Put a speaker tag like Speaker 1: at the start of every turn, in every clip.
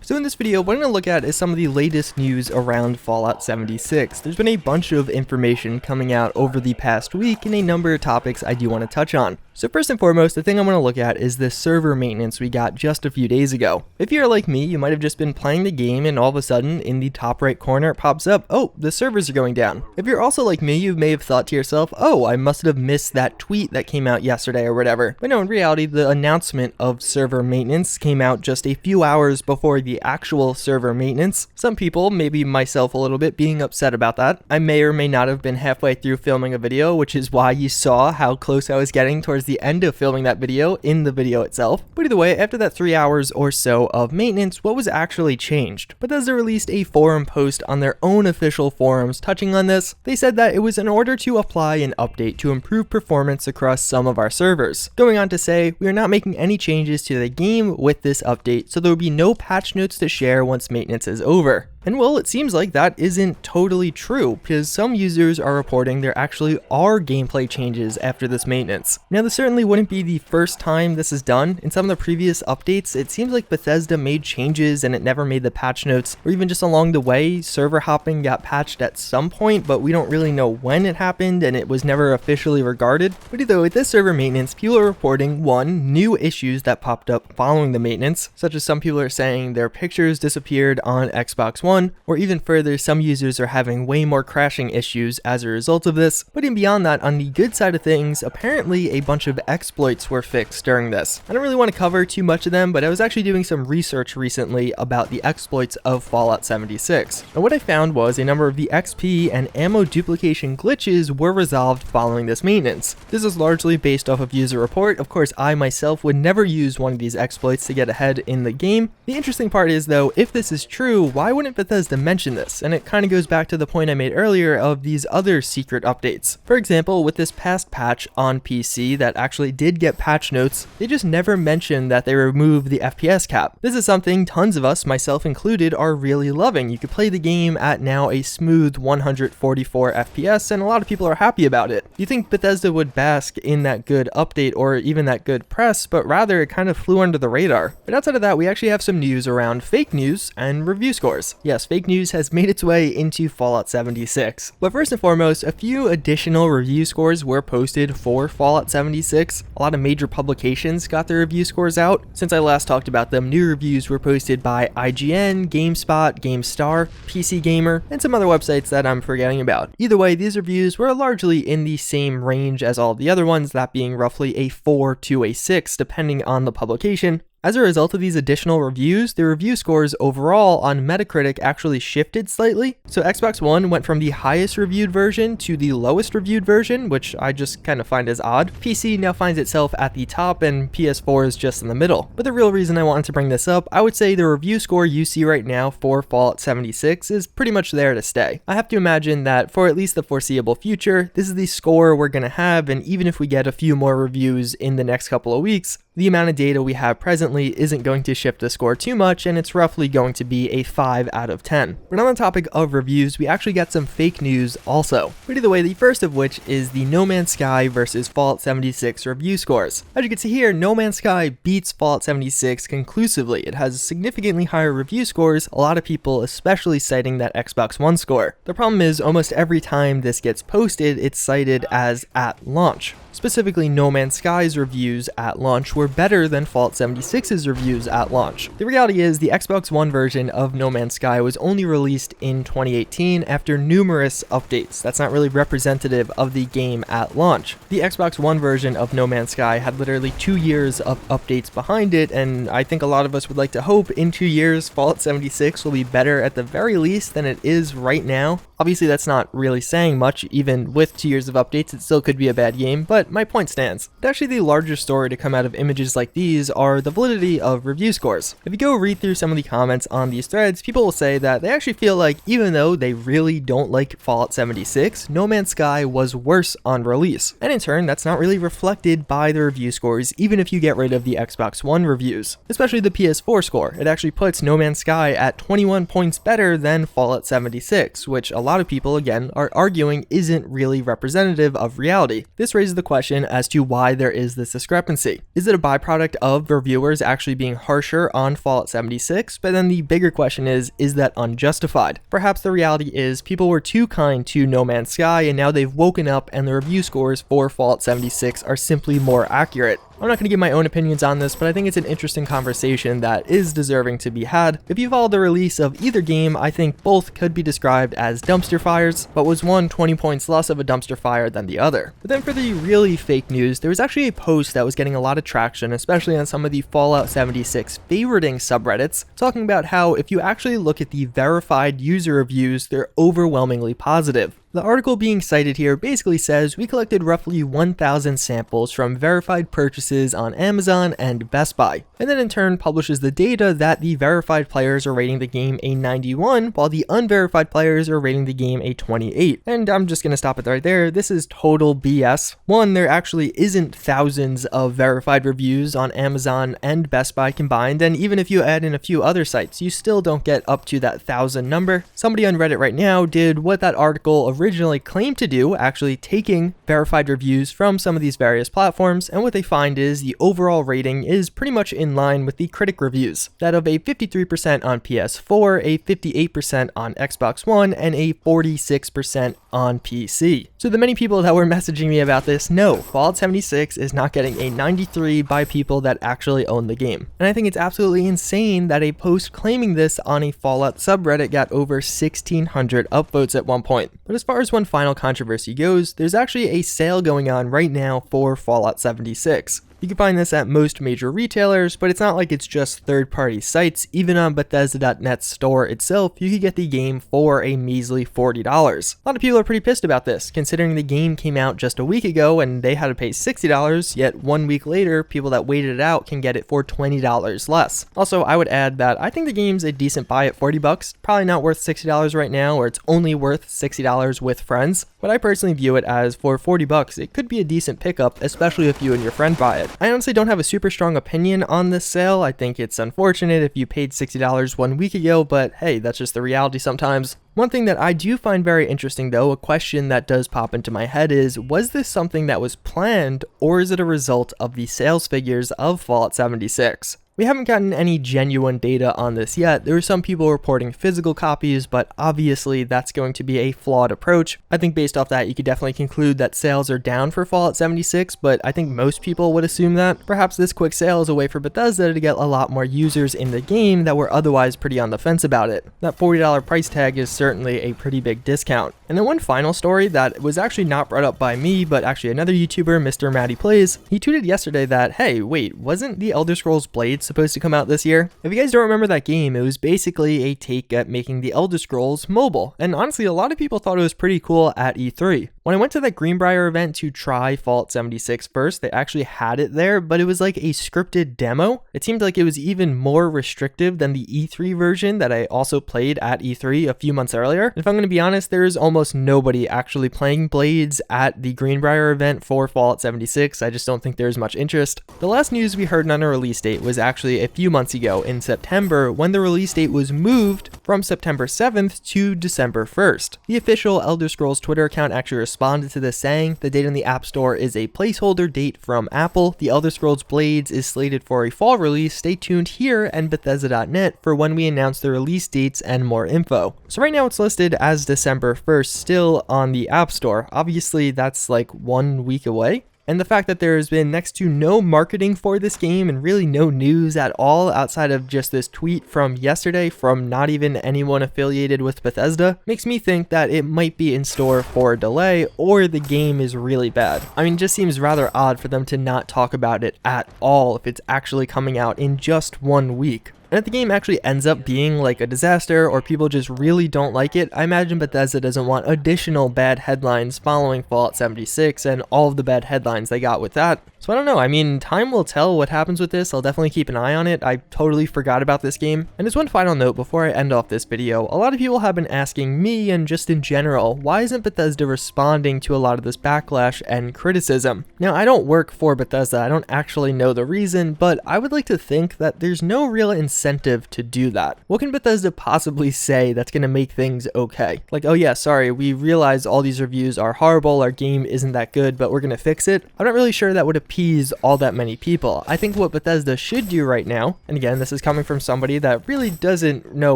Speaker 1: So in this video, what I'm going to look at is some of the latest news around Fallout 76. There's been a bunch of information coming out over the past week and a number of topics I do want to touch on. So first and foremost, the thing I'm going to look at is the server maintenance we got just a few days ago. If you're like me, you might have just been playing the game and all of a sudden in the top right corner it pops up, oh, the servers are going down. If you're also like me, you may have thought to yourself, oh, I must have missed that tweet that came out yesterday or whatever. But no, in reality, the announcement of server maintenance came out just a few hours before the actual server maintenance. Some people, maybe myself a little bit, being upset about that. I may or may not have been halfway through filming a video, which is why you saw how close I was getting towards the end of filming that video in the video itself. But either way, after that 3 hours or so of maintenance, what was actually changed? Bethesda released a forum post on their own official forums touching on this. They said that it was in order to apply an update to improve performance across some of our servers. Going on to say, we are not making any changes to the game with this update, so there will be no patch notes to share once maintenance is over. And well, it seems like that isn't totally true, because some users are reporting there actually are gameplay changes after this maintenance. Now, this certainly wouldn't be the first time this is done. In some of the previous updates, it seems like Bethesda made changes and it never made the patch notes, or even just along the way, server hopping got patched at some point, but we don't really know when it happened and it was never officially regarded. But either way, with this server maintenance, people are reporting, one, new issues that popped up following the maintenance, such as some people are saying their pictures disappeared on Xbox One, or even further, some users are having way more crashing issues as a result of this. But even beyond that, on the good side of things, apparently a bunch of exploits were fixed during this. I don't really want to cover too much of them, but I was actually doing some research recently about the exploits of Fallout 76. And what I found was a number of the XP and ammo duplication glitches were resolved following this maintenance. This is largely based off of user report. Of course, I myself would never use one of these exploits to get ahead in the game. The interesting part is though, if this is true, why wouldn't Bethesda mention this? And it kind of goes back to the point I made earlier of these other secret updates. For example, with this past patch on PC that actually did get patch notes, they just never mentioned that they removed the FPS cap. This is something tons of us, myself included, are really loving. You could play the game at now a smooth 144 FPS, and a lot of people are happy about it. You think Bethesda would bask in that good update or even that good press, but rather it kind of flew under the radar. But outside of that, we actually have some news around fake news and review scores. Yes, fake news has made its way into Fallout 76. But first and foremost, a few additional review scores were posted for Fallout 76. A lot of major publications got their review scores out. Since I last talked about them, new reviews were posted by IGN, GameSpot, GameStar, PC Gamer, and some other websites that I'm forgetting about. Either way, these reviews were largely in the same range as all the other ones, that being roughly a 4 to a 6 depending on the publication. As a result of these additional reviews, the review scores overall on Metacritic actually shifted slightly. So Xbox One went from the highest reviewed version to the lowest reviewed version, which I just kind of find as odd. PC now finds itself at the top and PS4 is just in the middle. But the real reason I wanted to bring this up, I would say the review score you see right now for Fallout 76 is pretty much there to stay. I have to imagine that for at least the foreseeable future, this is the score we're going to have, and even if we get a few more reviews in the next couple of weeks, the amount of data we have presently isn't going to shift the score too much, and it's roughly going to be a 5 out of 10. But on the topic of reviews, we actually got some fake news also. But either way, the first of which is the No Man's Sky versus Fallout 76 review scores. As you can see here, No Man's Sky beats Fallout 76 conclusively. It has significantly higher review scores, a lot of people especially citing that Xbox One score. The problem is almost every time this gets posted, it's cited as at launch. Specifically, No Man's Sky's reviews at launch were better than Fallout 76's reviews at launch. The reality is the Xbox One version of No Man's Sky was only released in 2018 after numerous updates. That's not really representative of the game at launch. The Xbox One version of No Man's Sky had literally 2 years of updates behind it, and I think a lot of us would like to hope in 2 years Fallout 76 will be better at the very least than it is right now. Obviously, that's not really saying much. Even with 2 years of updates, it still could be a bad game, but my point stands. But actually, the larger story to come out of images like these are the validity of review scores. If you go read through some of the comments on these threads, people will say that they actually feel like even though they really don't like Fallout 76, No Man's Sky was worse on release. And in turn, that's not really reflected by the review scores, even if you get rid of the Xbox One reviews. Especially the PS4 score. It actually puts No Man's Sky at 21 points better than Fallout 76, which a lot lot of people, again, are arguing isn't really representative of reality. This raises the question as to why there is this discrepancy. Is it a byproduct of reviewers actually being harsher on Fallout 76? But then the bigger question is that unjustified? Perhaps the reality is people were too kind to No Man's Sky and now they've woken up and the review scores for Fallout 76 are simply more accurate. I'm not going to give my own opinions on this, but I think it's an interesting conversation that is deserving to be had. If you followed the release of either game, I think both could be described as dumpster fires, but was one 20 points less of a dumpster fire than the other. But then for the really fake news, there was actually a post that was getting a lot of traction, especially on some of the Fallout 76 favoriting subreddits, talking about how if you actually look at the verified user reviews, they're overwhelmingly positive. The article being cited here basically says we collected roughly 1,000 samples from verified purchases on Amazon and Best Buy, and then in turn publishes the data that the verified players are rating the game a 91, while the unverified players are rating the game a 28. And I'm just gonna stop it right there. This is total BS. One, there actually isn't thousands of verified reviews on Amazon and Best Buy combined, and even if you add in a few other sites, you still don't get up to that 1,000 number. Somebody on Reddit right now did what that article originally claimed to do, actually taking verified reviews from some of these various platforms, and what they find is the overall rating is pretty much in line with the critic reviews, that of a 53% on PS4, a 58% on Xbox One, and a 46% on PC. So the many people that were messaging me about this know Fallout 76 is not getting a 93 by people that actually own the game. And I think it's absolutely insane that a post claiming this on a Fallout subreddit got over 1,600 upvotes at one point. But as far as one final controversy goes, there's actually a sale going on right now for Fallout 76. You can find this at most major retailers, but it's not like it's just third-party sites. Even on Bethesda.net's store itself, you could get the game for a measly $40. A lot of people are pretty pissed about this, considering the game came out just a week ago and they had to pay $60, yet 1 week later, people that waited it out can get it for $20 less. Also, I would add that I think the game's a decent buy at $40, probably not worth $60 right now, or it's only worth $60 with friends. But I personally view it as for $40, it could be a decent pickup, especially if you and your friend buy it. I honestly don't have a super strong opinion on this sale. I think it's unfortunate if you paid $60 1 week ago, but hey, that's just the reality sometimes. One thing that I do find very interesting though, a question that does pop into my head is, was this something that was planned, or is it a result of the sales figures of Fallout 76? We haven't gotten any genuine data on this yet. There are some people reporting physical copies, but obviously that's going to be a flawed approach. I think based off that, you could definitely conclude that sales are down for Fallout 76, but I think most people would assume that. Perhaps this quick sale is a way for Bethesda to get a lot more users in the game that were otherwise pretty on the fence about it. That $40 price tag is certainly a pretty big discount. And then one final story that was actually not brought up by me, but actually another YouTuber, Mr. Matty Plays, he tweeted yesterday that, hey, wait, wasn't the Elder Scrolls Blades supposed to come out this year? If you guys don't remember that game, it was basically a take at making the Elder Scrolls mobile, and honestly a lot of people thought it was pretty cool at E3. When I went to that Greenbrier event to try Fallout 76 first, they actually had it there, but it was like a scripted demo. It seemed like it was even more restrictive than the E3 version that I also played at E3 a few months earlier. If I'm going to be honest, there is almost nobody actually playing Blades at the Greenbrier event for Fallout 76. I just don't think there's much interest. The last news we heard on a release date was actually a few months ago in September, when the release date was moved from September 7th to December 1st. The official Elder Scrolls Twitter account actually responded to this saying the date on the App Store is a placeholder date from Apple. The Elder Scrolls Blades is slated for a fall release. Stay tuned here and Bethesda.net for when we announce the release dates and more info. So right now it's listed as December 1st still on the App Store. Obviously that's like 1 week away. And the fact that there has been next to no marketing for this game and really no news at all outside of just this tweet from yesterday from not even anyone affiliated with Bethesda makes me think that it might be in store for a delay, or the game is really bad. I mean, it just seems rather odd for them to not talk about it at all if it's actually coming out in just 1 week. And if the game actually ends up being like a disaster or people just really don't like it, I imagine Bethesda doesn't want additional bad headlines following Fallout 76 and all of the bad headlines they got with that. So I don't know, I mean, time will tell what happens with this. I'll definitely keep an eye on it. I totally forgot about this game. And as one final note before I end off this video, a lot of people have been asking me, and just in general, why isn't Bethesda responding to a lot of this backlash and criticism? Now, I don't work for Bethesda, I don't actually know the reason, but I would like to think that there's no real incentive incentive to do that. What can Bethesda possibly say that's gonna make things okay? Like, oh yeah, sorry, we realize all these reviews are horrible, our game isn't that good, but we're gonna fix it. I'm not really sure that would appease all that many people. I think what Bethesda should do right now, and again, this is coming from somebody that really doesn't know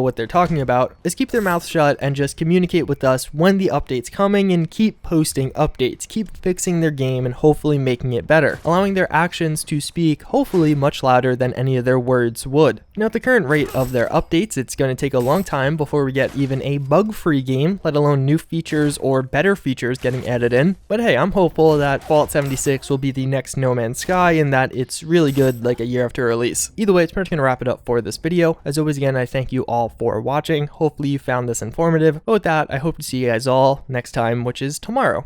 Speaker 1: what they're talking about, is keep their mouth shut and just communicate with us when the update's coming and keep posting updates, keep fixing their game and hopefully making it better, allowing their actions to speak hopefully much louder than any of their words would. Now at the current rate of their updates, it's going to take a long time before we get even a bug-free game, let alone new features or better features getting added in. But hey, I'm hopeful that Fallout 76 will be the next No Man's Sky and that it's really good like a year after release. Either way, it's pretty much going to wrap it up for this video. As always, again, I thank you all for watching. Hopefully you found this informative. But with that, I hope to see you guys all next time, which is tomorrow.